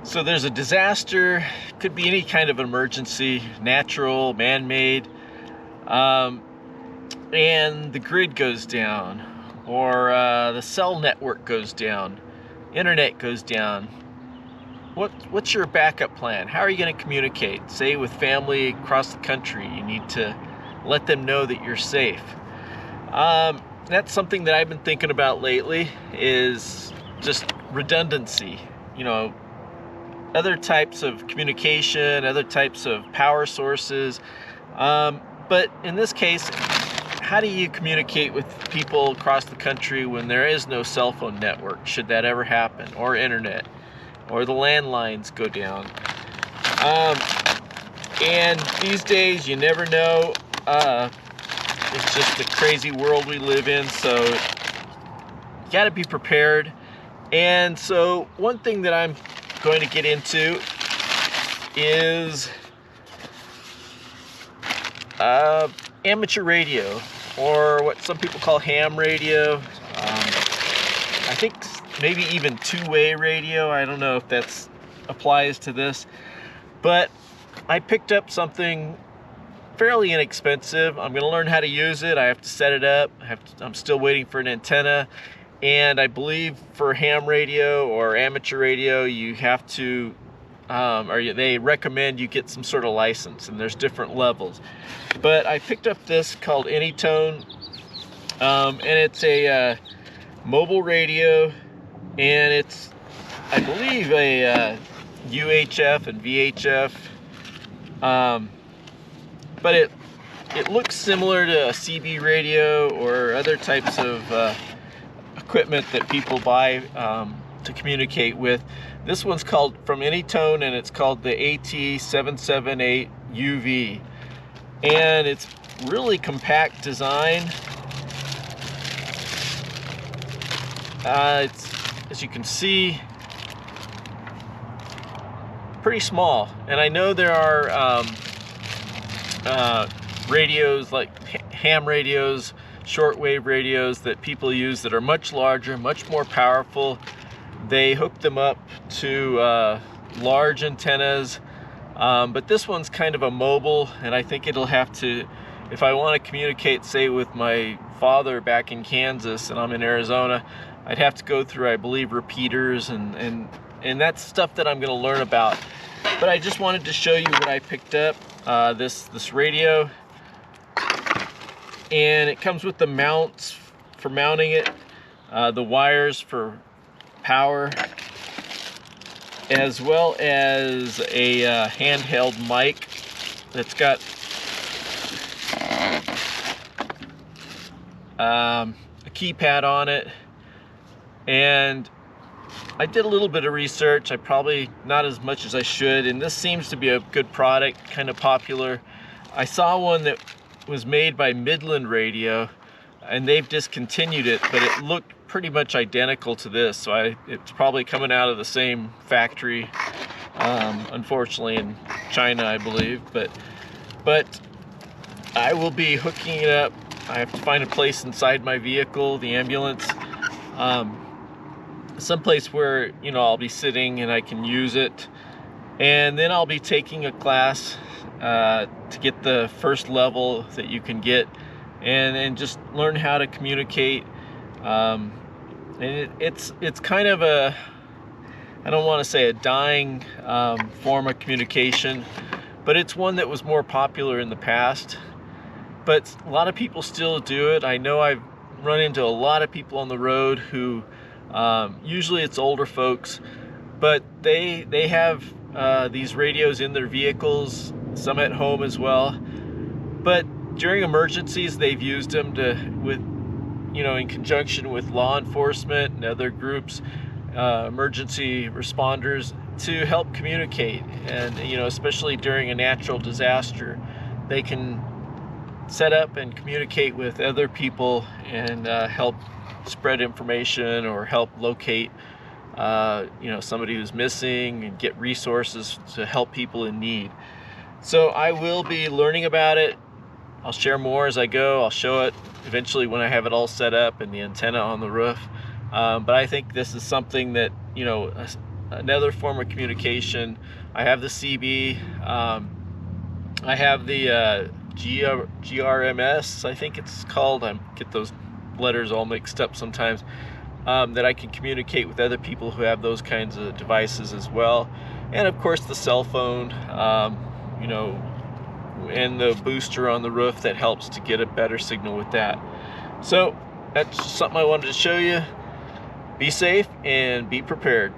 So there's a disaster, could be any kind of emergency, natural, man-made, and the grid goes down, or the cell network goes down, internet goes down. What's your backup plan? How are you going to communicate? Say with family across the country, you need to let them know that you're safe. That's something that I've been thinking about lately, is just redundancy. You know, other types of communication, other types of power sources. But in this case, how do you communicate with people across the country when there is no cell phone network, should that ever happen, or internet, or the landlines go down? And these days, you never know. It's just the crazy world we live in, so you got to be prepared. And so one thing that I'm going to get into is amateur radio, or what some people call ham radio. I think maybe even two-way radio. I don't know if that applies to this, but I picked up something fairly inexpensive. I'm going to learn how to use it. I have to set it up. I'm still waiting for an antenna. And I believe for ham radio or amateur radio, you have to, they recommend you get some sort of license, and there's different levels. But I picked up this called AnyTone, and it's a mobile radio, and it's, I believe, a UHF and VHF, but it looks similar to a CB radio or other types of equipment that people buy to communicate with. This one's called from AnyTone, and it's called the AT-778UV, and it's really compact design. It's, as you can see, pretty small. And I know there are radios like ham radios, shortwave radios that people use that are much larger, much more powerful. They hook them up to large antennas, but this one's kind of a mobile, and I think it'll have to, if I want to communicate, say, with my father back in Kansas and I'm in Arizona, I'd have to go through, I believe, repeaters, and that's stuff that I'm going to learn about. But I just wanted to show you what I picked up, this radio. And it comes with the mounts for mounting it, the wires for power, as well as a handheld mic that's got a keypad on it. And I did a little bit of research. I probably not as much as I should, and this seems to be a good product, kind of popular. I saw one that was made by Midland Radio, and they've discontinued it, but it looked pretty much identical to this, so it's probably coming out of the same factory, unfortunately in China, I believe. But I will be hooking it up. I have to find a place inside my vehicle, the ambulance, someplace where, you know, I'll be sitting and I can use it. And then I'll be taking a class to get the first level that you can get, and just learn how to communicate. And it's kind of a, I don't want to say a dying form of communication, but it's one that was more popular in the past. But a lot of people still do it. I know I've run into a lot of people on the road who, usually it's older folks, but they have these radios in their vehicles, some at home as well. But during emergencies, they've used them in conjunction with law enforcement and other groups, emergency responders, to help communicate. And, you know, especially during a natural disaster, they can set up and communicate with other people and help spread information or help locate somebody who's missing, and get resources to help people in need. So I will be learning about it. I'll share more as I go. I'll show it eventually when I have it all set up and the antenna on the roof. But I think this is something that, you know, another form of communication. I have the CB. I have the GRMS, I think it's called. I get those letters all mixed up sometimes. That I can communicate with other people who have those kinds of devices as well. And of course the cell phone, you know, and the booster on the roof that helps to get a better signal with that. So that's something I wanted to show you. Be safe and be prepared.